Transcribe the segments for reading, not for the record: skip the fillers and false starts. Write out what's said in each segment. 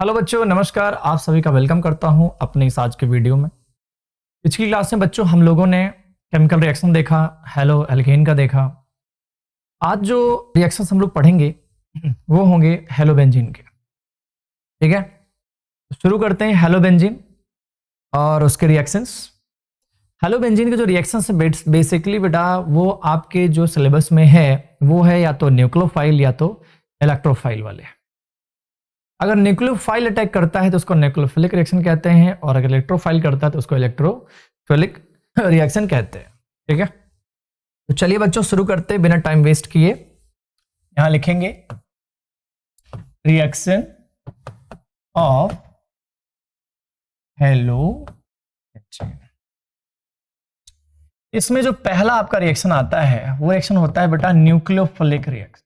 Hello बच्चों, नमस्कार। आप सभी का वेलकम करता हूं अपने इस आज के वीडियो में। पिछली क्लास में बच्चों हम लोगों ने केमिकल रिएक्शन देखा, हेलो एल्केन का देखा। आज जो रिएक्शंस हम लोग पढ़ेंगे वो होंगे हेलोबेंजीन के। ठीक है, शुरू करते हैं हेलोबेंजीन और उसके रिएक्शंस। हेलोबेंजीन के जो रिएक्शंस है बेसिकली बेटा वो आपके जो सिलेबस में है वो है या तो न्यूक्लियोफाइल या तो इलेक्ट्रोफाइल वाले। अगर न्यूक्लियोफाइल अटैक करता है तो उसको न्यूक्लियोफिलिक रिएक्शन कहते हैं, और अगर इलेक्ट्रोफाइल करता है तो उसको इलेक्ट्रोफिलिक रिएक्शन कहते हैं। ठीक है, तो चलिए बच्चों शुरू करते हैं बिना टाइम वेस्ट किए। यहां लिखेंगे रिएक्शन ऑफ हेलोबेंजीन। इसमें जो पहला आपका रिएक्शन आता है वो रिएक्शन होता है बेटा न्यूक्लियोफिलिक रिएक्शन।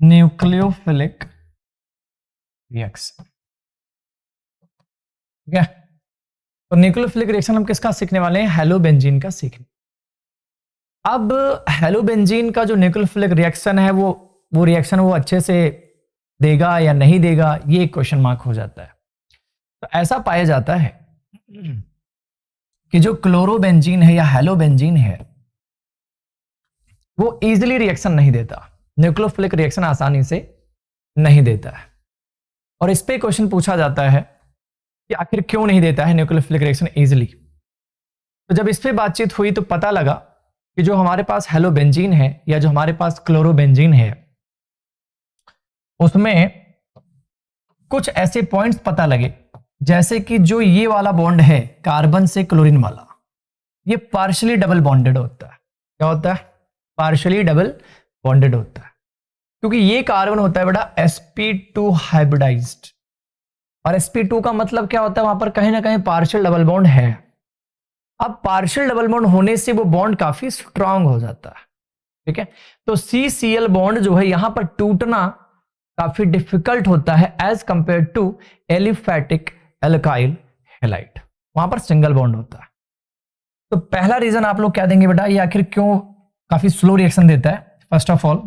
न्यूक्लियोफिलिक रिएक्शन, ठीक है। तो न्यूक्लियोफिलिक रिएक्शन हम किसका सीखने वाले हैं? हेलोबेंजीन का सीखने। अब हेलोबेंजीन का जो न्यूक्लियोफिलिक रिएक्शन है वो रिएक्शन वो अच्छे से देगा या नहीं देगा, ये एक क्वेश्चन मार्क हो जाता है। तो ऐसा पाया जाता है कि जो क्लोरोबेंजीन है या हेलोबेंजीन है वो इजीली रिएक्शन नहीं देता, न्यूक्लियोफिलिक रिएक्शन आसानी से नहीं देता है। और इस पे क्वेश्चन पूछा जाता है कि आखिर क्यों नहीं देता है न्यूक्लियोफिलिक रिएक्शन इजीली। तो जब इस पे बातचीत हुई तो पता लगा कि जो हमारे पास हेलोबेंजीन है या जो हमारे पास क्लोरोबेंजीन है उसमें कुछ ऐसे पॉइंट्स पता लगे, जैसे कि जो ये वाला बॉन्ड है कार्बन से क्लोरीन वाला, ये पार्शियली डबल बॉन्डेड होता है। क्या होता है? पार्शियली डबल बॉन्डेड होता है, क्योंकि ये कार्बन होता है बेटा sp2 हाइब्रिडाइज्ड। और sp2 का मतलब क्या होता है? वहां पर कहीं ना कहीं पार्शियल डबल बॉन्ड है। अब पार्शियल डबल बॉन्ड होने से वो बॉन्ड काफी स्ट्रांग हो जाता है। ठीक है, तो CCl बॉन्ड जो है यहां पर टूटना काफी डिफिकल्ट होता है as compared to aliphatic alkyl halide, वहां पर सिंगल बॉन्ड होता है। तो पहला रीजन आप लोग क्या देंगे बेटा, ये आखिर क्यों काफी स्लो रिएक्शन देता है? First of all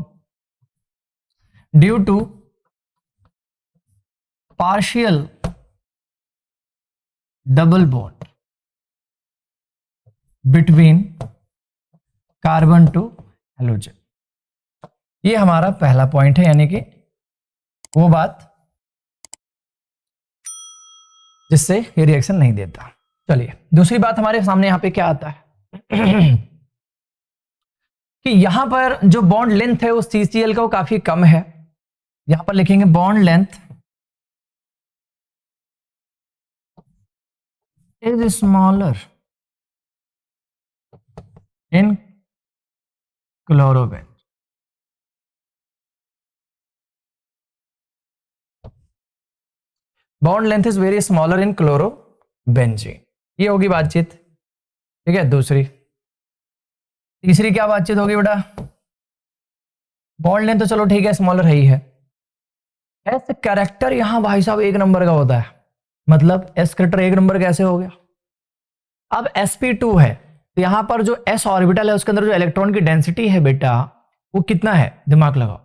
due to partial double bond between carbon to halogen. ये हमारा पहला पॉइंट है, यानी कि वो बात जिससे ये रिएक्शन नहीं देता। चलिए दूसरी बात हमारे सामने यहां पे क्या आता है कि यहां पर जो बॉन्ड लेंथ है वो CCl का वो काफी कम है। यहां पर लिखेंगे bond length is smaller in chlorobenzene. Bond length is very smaller in chlorobenzene. ये होगी बातचीत। ठीक है, दूसरी। तीसरी क्या बातचीत होगी बेटा? बॉन्ड लेंथ तो चलो ठीक है स्मॉलर है ही है, एस कैरेक्टर यहां भाई साहब एक नंबर का होता है। मतलब एस कैरेक्टर एक नंबर कैसे हो गया? अब sp2 है तो यहां पर जो s ऑर्बिटल है उसके अंदर जो इलेक्ट्रॉन की डेंसिटी है बेटा वो कितना है? दिमाग लगाओ।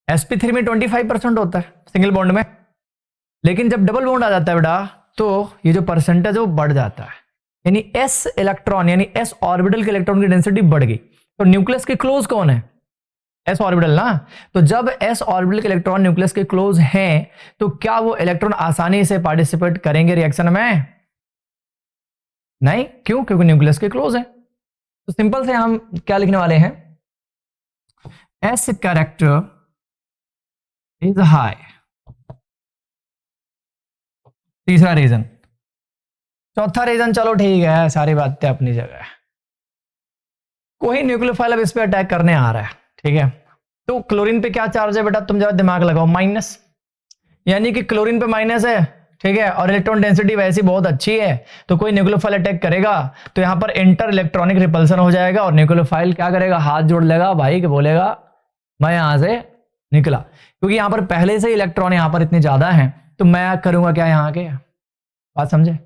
sp3 में 25% होता है सिंगल बॉन्ड में, लेकिन जब डबल बॉन्ड आ जाता है बेटा तो ये जो परसेंटेज है वो बढ़ जाता है, यानी s इलेक्ट्रॉन यानी s ऑर्बिटल के इलेक्ट्रॉन की डेंसिटी बढ़ गई। तो न्यूक्लियस के क्लोज कौन है? s ऑर्बिटल ना। तो जब s ऑर्बिटल के इलेक्ट्रॉन न्यूक्लियस के क्लोज हैं तो क्या वो इलेक्ट्रॉन आसानी से पार्टिसिपेट करेंगे रिएक्शन में? नहीं। क्यों? क्योंकि न्यूक्लियस के क्लोज है। तो सिंपल से हम क्या लिखने वाले हैं? s character is high. तीसरा रीजन। चौथा रीजन चलो ठीक है, सारी बातें अपनी जगह है। कोई न्यूक्लियोफाइल अब इस पे अटैक करने आ रहा है, ठीक है, तो क्लोरीन पे क्या चार्ज है बेटा? तुम जरा दिमाग लगाओ, माइनस। यानी कि क्लोरीन पे माइनस है, ठीक है, और इलेक्ट्रॉन डेंसिटी वैसी बहुत अच्छी है, तो कोई न्यूक्लियोफाइल अटैक करेगा तो यहां पर इंटर इलेक्ट्रॉनिक रिपल्सन हो जाएगा और न्यूक्लियोफाइल क्या करेगा? हाथ जोड़ लेगा भाई, कि बोलेगा मैं यहां से निकला, क्योंकि यहां पर पहले से इलेक्ट्रॉन यहां पर इतने ज्यादा हैं, तो मैं करूंगा क्या? यहां के बात समझे?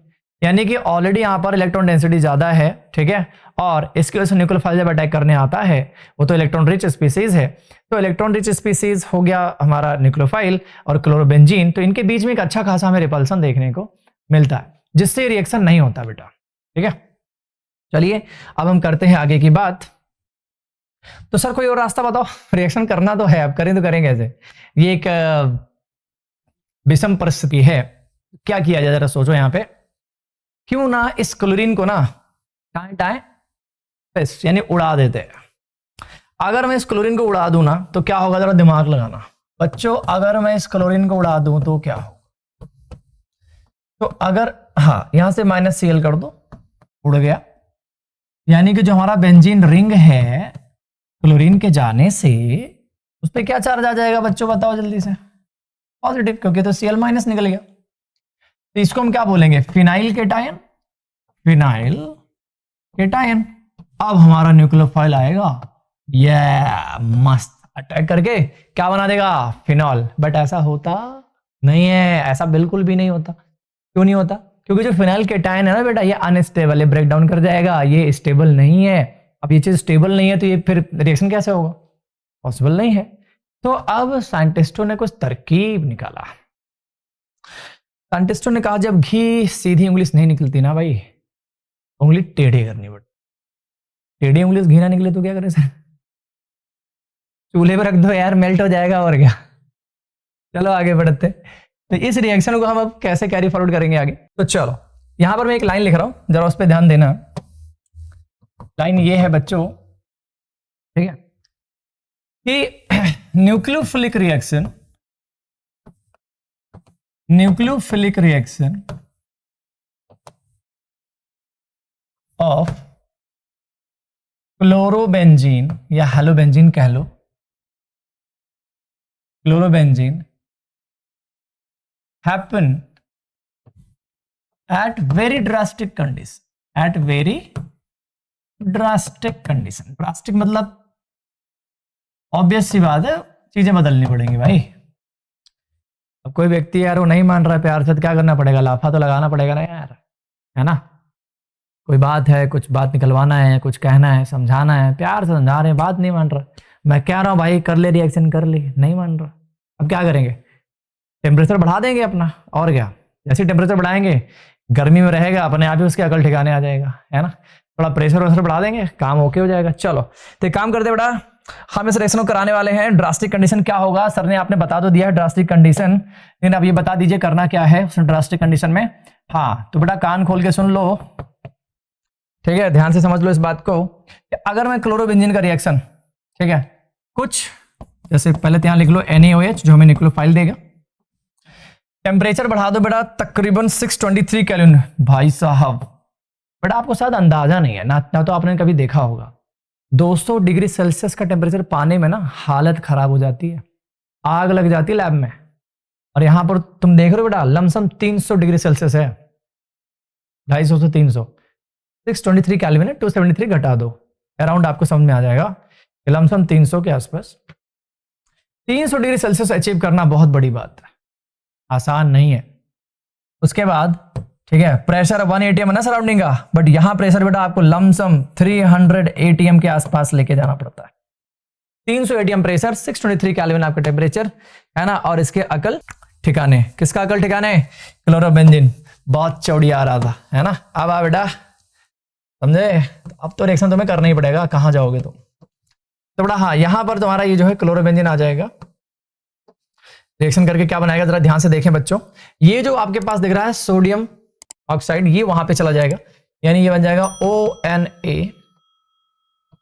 यानी कि ऑलरेडी यहाँ पर इलेक्ट्रॉन डेंसिटी ज्यादा है, ठीक है, और इसकी वजह से न्यूक्लियोफाइल जब अटैक करने आता है वो तो इलेक्ट्रॉन रिच स्पीसीज है, तो इलेक्ट्रॉन रिच स्पीसीज हो गया हमारा न्यूक्लियोफाइल और क्लोरोबेंजीन, तो इनके बीच में एक अच्छा खासा हमें रिपल्सन देखने को मिलता है जिससे रिएक्शन नहीं होता बेटा, ठीक है। चलिए अब हम करते हैं आगे की बात। तो सर कोई और रास्ता बताओ, रिएक्शन करना तो है, अब करें तो करें कैसे, ये एक विषम परिस्थिति है, क्या किया जाए जरा सोचो। यहाँ पे क्यों ना इस क्लोरीन को ना टाएं टाएं पेस्ट यानी उड़ा देते हैं। अगर मैं इस क्लोरीन को उड़ा दूं ना तो क्या होगा, जरा दिमाग लगाना बच्चों, अगर मैं इस क्लोरीन को उड़ा दूं तो क्या होगा, तो अगर हाँ यहां से -Cl कर दो, उड़ गया, यानी कि जो हमारा बेंजीन रिंग है क्लोरीन के जाने से उस पर क्या चार्ज आ जाएगा बच्चों, बताओ जल्दी से, पॉजिटिव, क्योंकि तो Cl- निकल गया। तो इसको हम क्या बोलेंगे, फिनाइल केटायन, फिनाइल केटायन। अब हमारा न्यूक्लियोफाइल आएगा, ये मस्त अटैक करके क्या बना देगा, फिनॉल। बट ऐसा होता नहीं है, ऐसा बिल्कुल भी नहीं होता। क्यों नहीं होता, क्योंकि जो फिनाइल केटायन है ना बेटा, ये अनस्टेबल है, ब्रेक डाउन कर जाएगा, ये स्टेबल नहीं है। अब ये चीज स्टेबल नहीं है तो ये फिर रिएक्शन कैसे होगा, पॉसिबल नहीं है। तो अब साइंटिस्टों ने कुछ तरकीब निकाला। साइंटिस्टों ने कहा जब घी सीधी उंगली से नहीं निकलती ना भाई, उंगली टेढ़ी करनी पड़ती। टेढ़ी उंगली से घी ना निकले तो क्या करें सर, चूल्हे पे रख दो यार, मेल्ट हो जाएगा और क्या। चलो आगे बढ़ते। तो इस रिएक्शन को हम अब कैसे कैरी फॉरवर्ड करेंगे आगे, तो चलो यहां पर मैं एक लाइन लिख रहा हूं, जरा उस पर ध्यान देना। लाइन ये है बच्चों, ठीक है, कि न्यूक्लियोफिलिक रिएक्शन ऑफ क्लोरोबेंजीन या हेलोबेंजीन कह लो, chlorobenzene happen at very drastic condition, drastic मतलब ऑब्वियस सी बात है, चीजें बदलनी पड़ेंगी भाई। अब कोई व्यक्ति यार वो नहीं मान रहा है प्यार से, तो क्या करना पड़ेगा, लाफा तो लगाना पड़ेगा ना यार, है ना। कोई बात है, कुछ बात निकलवाना है, कुछ कहना है, समझाना है, प्यार से समझा रहे हैं, बात नहीं मान रहा, मैं कह रहा हूं भाई कर ले रिएक्शन, कर ले, नहीं मान रहा। अब क्या करेंगे, टेम्परेचर बढ़ा देंगे अपना, और क्या, जैसे टेम्परेचर बढ़ाएंगे गर्मी में रहेगा, अपने आप ही उसकी अकल ठिकाने आ जाएगा, है ना। थोड़ा प्रेशर वेशर बढ़ा देंगे, काम ओके हो जाएगा। चलो तो एक काम करते बेटा, हम इस रिएक्शन को कराने वाले हैं। ड्रास्टिक कंडीशन क्या होगा, सर ने आपने बता तो दिया है ड्रास्टिक कंडीशन, लेकिन अब ये बता दीजिए करना क्या है उस ड्रास्टिक कंडीशन में। हाँ तो बेटा कान खोल के सुन लो, ठीक है, ध्यान से समझ लो इस बात को, कि अगर मैं क्लोरोबेंजीन का रिएक्शन, ठीक है, कुछ जैसे पहले तो यहां लिख लो NaOH जो हमें न्यूक्लियोफाइल देगा, टेम्परेचर बढ़ा दो बेटा तकरीबन 623 केल्विन। भाई साहब बेटा आपको शायद अंदाजा नहीं है ना तो आपने कभी देखा होगा, 200 डिग्री सेल्सियस का टेम्परेचर पाने में ना हालत खराब हो जाती है, आग लग जाती है लैब में। और यहां पर तुम देख रहे हो बेटा लमसम 300 डिग्री सेल्सियस है, 250 से 300, 623 केल्विन है, 273 घटा दो, अराउंड आपको समझ में आ जाएगा, लमसम 300 के आसपास। 300 डिग्री सेल्सियस अचीव करना बहुत बड़ी बात है, आसान नहीं है। उसके बाद ठीक है प्रेशर 1 atm है ना सराउंडिंग का, बट यहां प्रेशर बेटा आपको लमसम 300 atm के आसपास लेके जाना पड़ता है। 300 atm प्रेशर, 623 केल्विन आपका टेम्परेचर, है ना। और इसके अकल ठिकाने, किसका अकल ठिकाने, क्लोरोबेंजीन। बहुत चौड़ी आ रहा था, है ना। अब आ बेटा समझे, अब तो रिएक्शन तुम्हें करना ही पड़ेगा, कहां जाओगे तुम। तो बेटा हाँ यहां पर तुम्हारा ये जो है क्लोरोबेंजीन आ जाएगा, रिएक्शन करके क्या बनाएगा जरा ध्यान से देखें बच्चों। ये जो आपके पास दिख रहा है सोडियम ऑक्साइड, ये वहां पे चला जाएगा, यानी ये बन जाएगा ONA,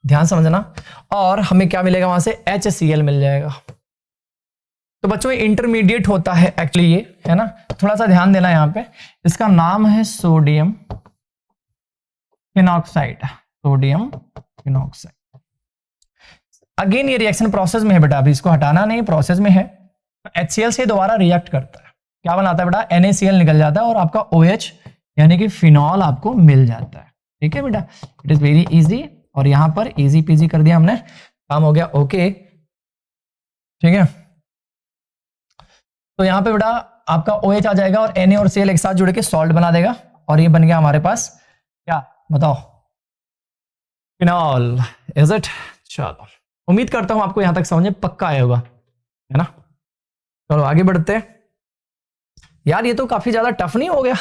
ध्यान समझना। और हमें क्या मिलेगा वहां से, HCl मिल जाएगा। तो बच्चों इंटरमीडिएट होता है एक्चुअली ये, है ना। थोड़ा सा ध्यान देना यहां पे, इसका नाम है sodium phenoxide, sodium phenoxide. Again ये रिएक्शन प्रोसेस में है बेटा, अभी इसको हटाना नहीं, प्रोसेस में है। HCl से दोबारा रिएक्ट करता है, क्या बनाता है बेटा, NaCl निकल जाता है और आपका OH यानी कि फिनॉल आपको मिल जाता है। ठीक है बेटा, इट इज वेरी इजी। और यहां पर इजी पीजी कर दिया हमने, काम हो गया ओके, ठीक है। तो यहां पे बेटा आपका OH आ जाएगा और Na और Cl एक साथ जुड़ के सॉल्ट बना देगा, और ये बन गया हमारे पास क्या, बताओ, फिनॉल। Is it? चलो, उम्मीद करता हूं आपको यहां तक समझ में पक्का आया होगा, है ना। चलो आगे बढ़ते हैं। यार ये तो काफी ज्यादा टफ नहीं हो गया?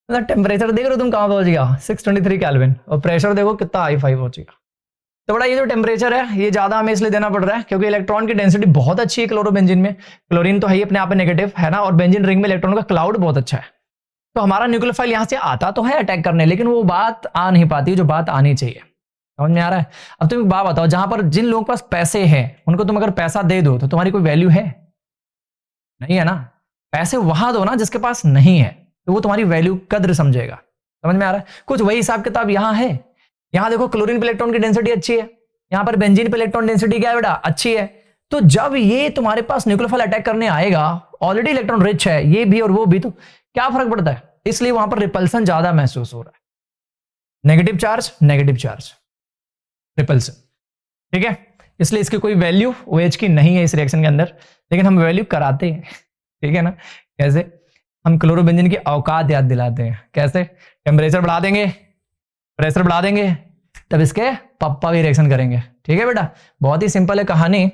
मतलब टेम्परेचर देख रहे हो तुम कहां पहुंच गया, 623 केल्विन, और प्रेशर देखो कितना हाई फाई पहुंच गया। तो बड़ा ये जो टेम्परेचर है ये ज्यादा हमें इसलिए देना पड़ रहा है क्योंकि इलेक्ट्रॉन की डेंसिटी बहुत अच्छी है क्लोरोबेंजीन में। क्लोरीन तो है ही अपने आप में नेगेटिव, है ना, और बेंजीन रिंग में इलेक्ट्रॉन का क्लाउड बहुत अच्छा है। तो हमारा न्यूक्लियोफाइल यहां से आता तो है अटैक करने, लेकिन वो बात आ नहीं पाती जो बात आनी चाहिए। समझ में आ रहा है? अब तुम एक बात बताओ, जहां पर जिन लोगों के पास पैसे हैं उनको तुम अगर पैसा दे दो तो तुम्हारी कोई वैल्यू है? नहीं है ना। पैसे वहां दो ना जिसके पास नहीं है, तो वो तुम्हारी वैल्यू कद्र समझेगा। समझ में आ रहा है? कुछ वही हिसाब किताब यहां है। यहां देखो क्लोरीन पे इलेक्ट्रॉन की डेंसिटी अच्छी है, यहां पर बेंजीन पे इलेक्ट्रॉन डेंसिटी क्या है बेटा, अच्छी है। तो जब ये तुम्हारे पास न्यूक्लियोफाइल अटैक करने आएगा, ऑलरेडी इलेक्ट्रॉन रिच है ये भी और वो भी, तो क्या फर्क पड़ता है? इसलिए वहां पर रिपल्सन ज्यादा महसूस हो रहा है। नेगेटिव चार्ज रिपल्सन, ठीक है। इसलिए इसकी कोई वैल्यू OH की नहीं है इस रिएक्शन के अंदर, लेकिन हम वैल्यू कराते हैं, ठीक है ना। कैसे? हम क्लोरोबेंजीन की औकात याद दिलाते हैं। कैसे? टेम्परेचर बढ़ा देंगे, प्रेशर बढ़ा देंगे, तब इसके पप्पा भी रिएक्शन करेंगे। ठीक है बेटा, बहुत ही सिंपल है कहानी।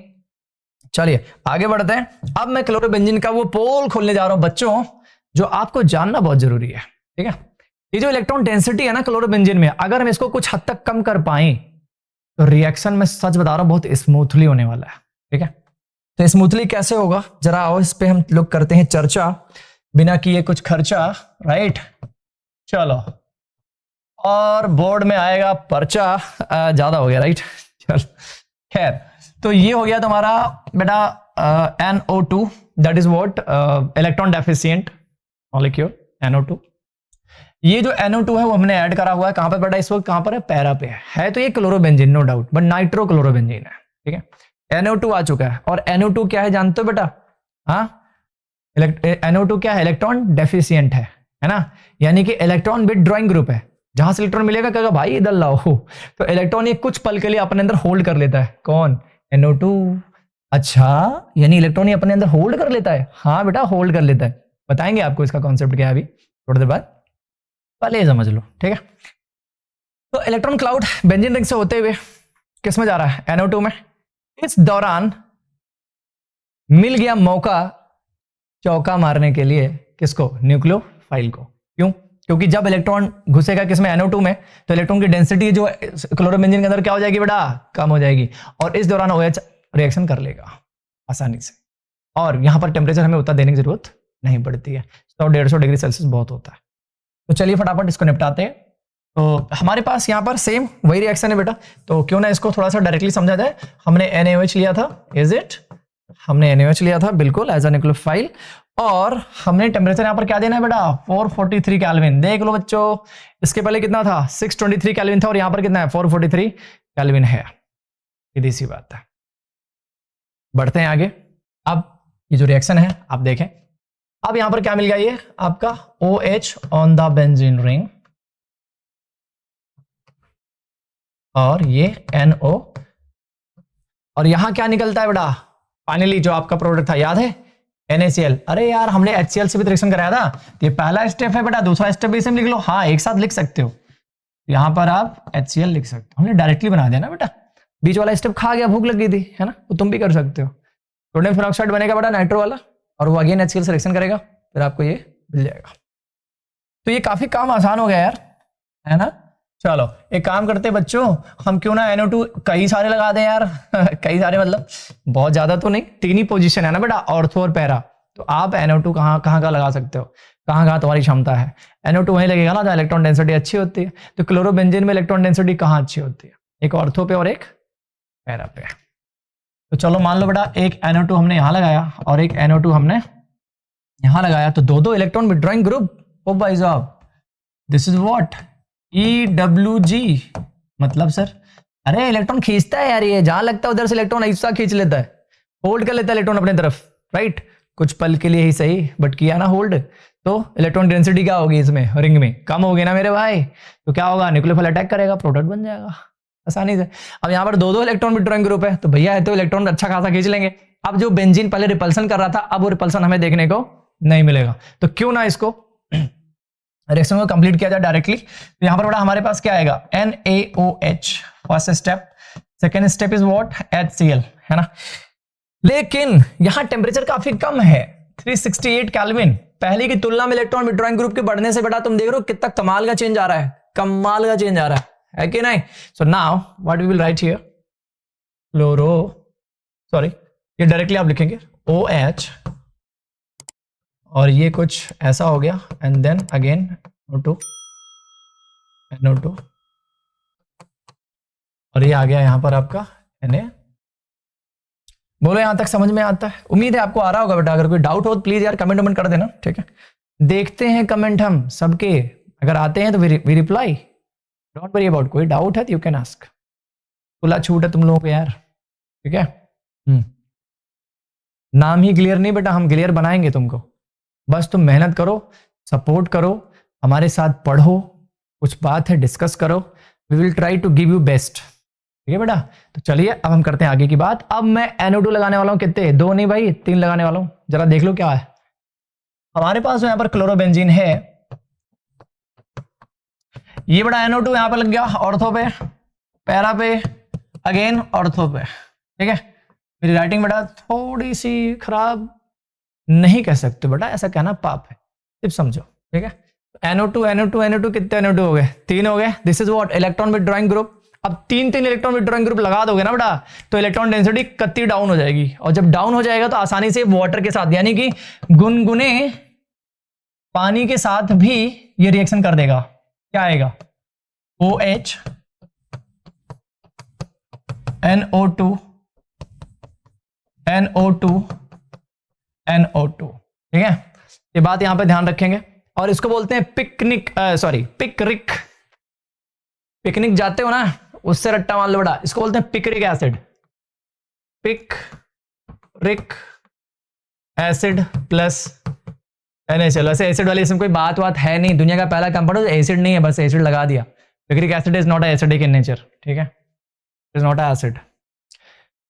चलिए आगे बढ़ते हैं। अब मैं क्लोरोबेंजीन का वो पोल खोलने जा रहा हूं बच्चों, जो आपको जानना बहुत जरूरी है। ठीक है, ये जो इलेक्ट्रॉन डेंसिटी है ना क्लोरोबेंजीन में, अगर हम इसको कुछ हद तक कम कर पाए तो रिएक्शन में सच बता रहा हूं बहुत स्मूथली होने वाला है। ठीक है, तो स्मूथली कैसे होगा जरा आओ इस पे हम लोग करते हैं चर्चा, बिना किए कुछ खर्चा। राइट, चलो, और बोर्ड में आएगा पर्चा, ज्यादा हो गया। राइट, चल खैर, तो ये हो गया तुम्हारा बेटा NO2, that is what, electron deficient molecule NO2। ये जो NO2 है वो हमने ऐड करा हुआ है कहां पर बेटा, इस वक्त कहां पर है, पैरा पे है। तो ये chlorobenzene no doubt, but nitro chlorobenzene है। ठीक है, NO2 आ चुका है, और NO2 क्या है जानते हो बेटा? हाँ, NO2 क्या है, इलेक्ट्रॉन डेफिशिएंट है ना, यानी कि इलेक्ट्रॉन विथड्रॉइंग ग्रुप है। जहां से इलेक्ट्रॉन मिलेगा कहेगा भाई इधर लाओ, तो इलेक्ट्रॉन ये कुछ पल के लिए अपने अंदर होल्ड कर लेता है। कौन? NO2। अच्छा, यानी इलेक्ट्रॉन ये अपने अंदर होल्ड कर लेता है? हाँ बेटा, होल्ड कर लेता है। बताएंगे आपको इसका कॉन्सेप्ट क्या है अभी थोड़ी देर बाद, पहले ये समझ लो। ठीक है, तो इलेक्ट्रॉन क्लाउड बेंजीन रिंग से होते हुए किस में जा रहा है, NO2 में। इस दौरान मिल गया मौका चौका मारने के लिए, किसको? न्यूक्लियोफाइल को। क्यों? क्योंकि जब इलेक्ट्रॉन घुसेगा किसमें, NO2 में, तो इलेक्ट्रॉन की डेंसिटी जो क्लोरोबेंजीन के अंदर क्या हो जाएगी बेटा, कम हो जाएगी, और इस दौरान OH रिएक्शन कर लेगा आसानी से, और यहां पर टेम्परेचर हमें उतना देने की जरूरत नहीं पड़ती है। 100-150 डिग्री सेल्सियस बहुत होता है। तो चलिए फटाफट इसको निपटाते हैं। तो हमारे पास यहाँ पर सेम वही रिएक्शन है बेटा, तो क्यों ना इसको थोड़ा सा डायरेक्टली समझा जाए। हमने NaOH लिया था, इज इट? हमने NaOH लिया था बिल्कुल एज अ न्यूक्लियोफाइल, और हमने टेम्परेचर यहाँ पर क्या देना है बेटा, 443 केल्विन। देख लो बच्चों, इसके पहले कितना था, 623 केल्विन था, और यहाँ पर कितना है, 443 केल्विन है। सीधी सी बात है। बढ़ते हैं आगे। अब ये जो रिएक्शन है आप देखें, अब यहां पर क्या मिल गया, ये आपका OH on the benzene ring, और ये NO, और यहां क्या निकलता है बेटा, फाइनली जो आपका प्रोडक्ट था याद है, NaCl। अरे यार हमने HCl से भी रिएक्शन कराया था, तो ये पहला स्टेप है बेटा, दूसरा स्टेप भी इसे लिख लो। हाँ, एक साथ लिख सकते हो, यहां पर आप HCl लिख सकते हो, हमने डायरेक्टली बना दिया ना बेटा, बीच वाला स्टेप खा गया, भूख लगी थी, है ना, तो तुम भी कर सकते हो। सोडियम पेरोक्साइड बनेगा बेटा नाइट्रो वाला, और वो अगेन HCl से रिएक्शन करेगा, फिर आपको ये मिल जाएगा। तो ये काफी काम आसान हो गया यार, है ना। चलो एक काम करते हैं बच्चों, हम क्यों ना NO2 कई सारे लगा दें यार कई सारे मतलब बहुत ज्यादा तो नहीं, 3 ही पोजीशन है ना बेटा, ऑर्थो और पैरा। तो आप NO2 कहाँ का लगा सकते हो, कहाँ तुम्हारी क्षमता है। NO2 वहीं लगेगा ना जहाँ इलेक्ट्रॉन डेंसिटी अच्छी होती है। तो क्लोरोबेंजीन में इलेक्ट्रॉन डेंसिटी कहाँ अच्छी होती है, एक ऑर्थो पे और एक पैरा पे। तो चलो मान लो बेटा एक NO2 हमने यहां लगाया और एक NO2 हमने यहां लगाया, तो दो इलेक्ट्रॉन विथड्रॉइंग ग्रुप। ओ भाई साहब, दिस इज व्हाट, EWG, मतलब सर, अरे इलेक्ट्रॉन खींचता है यार, ये जहां लगता है उधर से इलेक्ट्रॉन ऐसा खींच लेता है, होल्ड कर लेता है इलेक्ट्रॉन अपनी तरफ। राइट, कुछ पल के लिए ही सही, बट किया ना होल्ड, तो इलेक्ट्रॉन डेंसिटी क्या होगी इसमें, रिंग में कम होगी ना मेरे भाई। तो क्या होगा, न्यूक्लियोफाइल अटैक करेगा, प्रोडक्ट बन जाएगा आसानी से। अब यहाँ पर दो इलेक्ट्रॉन विथड्रॉइंग ग्रुप है, तो भैया है तो इलेक्ट्रॉन अच्छा खासा खींच लेंगे। अब जो बेंजीन पहले रिपल्सन कर रहा था, अब वो रिपल्सन हमें देखने को नहीं मिलेगा। तो क्यों ना इसको रिएक्शन को कंप्लीट किया जाए डायरेक्टली, तो यहां पर बेटा हमारे पास क्या आएगा, NaOH first step, second step is what, HCl, है ना। लेकिन यहां टेम्परेचर काफी कम है, 368 केल्विन। पहले की तुलना में इलेक्ट्रॉन विड्रॉइंग ग्रुप के बढ़ने से बेटा तुम देख रहे हो कितना कमाल का चेंज आ रहा है, कमाल का चेंज आ रहा है कि नहीं। So now what we will write here, chloro, sorry ये डायरेक्टली आप लिखेंगे OH, और ये कुछ ऐसा हो गया, एंड देन अगेन NO2, और ये आ गया यहां पर आपका Na। बोलो यहां तक समझ में आता है, उम्मीद है आपको आ रहा होगा बेटा। अगर कोई डाउट हो तो प्लीज यार कमेंट कर देना, ठीक है। देखते हैं कमेंट हम सबके, अगर आते हैं तो we reply, don't worry about. कोई डाउट है तो यू कैन आस्क, खुला छूट है तुम लोगों को यार, ठीक है। नाम ही क्लियर नहीं बेटा, हम क्लियर बनाएंगे तुमको, बस तुम मेहनत करो, सपोर्ट करो, हमारे साथ पढ़ो, कुछ बात है डिस्कस करो, we will try to give you best, ठीक है बेटा। तो चलिए अब हम करते हैं आगे की बात। अब मैं NO2 लगाने वाला हूं, कितने, 2 नहीं भाई 3 लगाने वाला हूं। जरा देख लो क्या है हमारे पास। यहां पर क्लोरोबेंजीन है, ये बड़ा NO2 यहां पर लग गया ऑर्थो पे, पैरा पे, अगेन ऑर्थो पे, ठीक है। मेरी राइटिंग बेटा थोड़ी सी खराब नहीं कह सकते बेटा, ऐसा कहना पाप है, सिर्फ समझो, ठीक है। NO2 कितने NO2 हो गए, 3 हो गए। This is what, electron withdrawing group. अब 3 इलेक्ट्रॉन विड्रॉइंग ग्रुप लगा दोगे ना बेटा, तो इलेक्ट्रॉन डेंसिटी कत्ती डाउन हो जाएगी, और जब डाउन हो जाएगा तो आसानी से वाटर के साथ, यानी कि गुनगुने पानी के साथ भी ये रिएक्शन कर देगा। क्या आएगा, OH NO2 NO2, ठीक है। ये बात यहां पे ध्यान रखेंगे, और इसको बोलते हैं पिकरिक। पिकनिक जाते हो ना, उससे रट्टा मान लो बड़ा, इसको बोलते हैं पिकरिक एसिड, पिकरिक एसिड प्लस NaCl। वैसे एसिड वाली इसमें कोई बात है नहीं, दुनिया का पहला कंपाउंड एसिड नहीं है, बस एसिड लगा दिया। Picric acid is not acidic in nature, ठीक है, इज नॉट एसिड।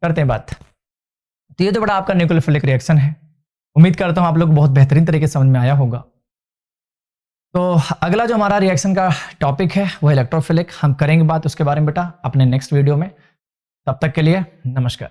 करते हैं बात। तो ये तो बड़ा आपका न्यूक्लियोफिलिक रिएक्शन है, उम्मीद करता हूं आप लोग बहुत बेहतरीन तरीके से समझ में आया होगा। तो अगला जो हमारा रिएक्शन का टॉपिक है वो इलेक्ट्रोफिलिक, हम करेंगे बात उसके बारे में बेटा अपने नेक्स्ट वीडियो में। तब तक के लिए नमस्कार।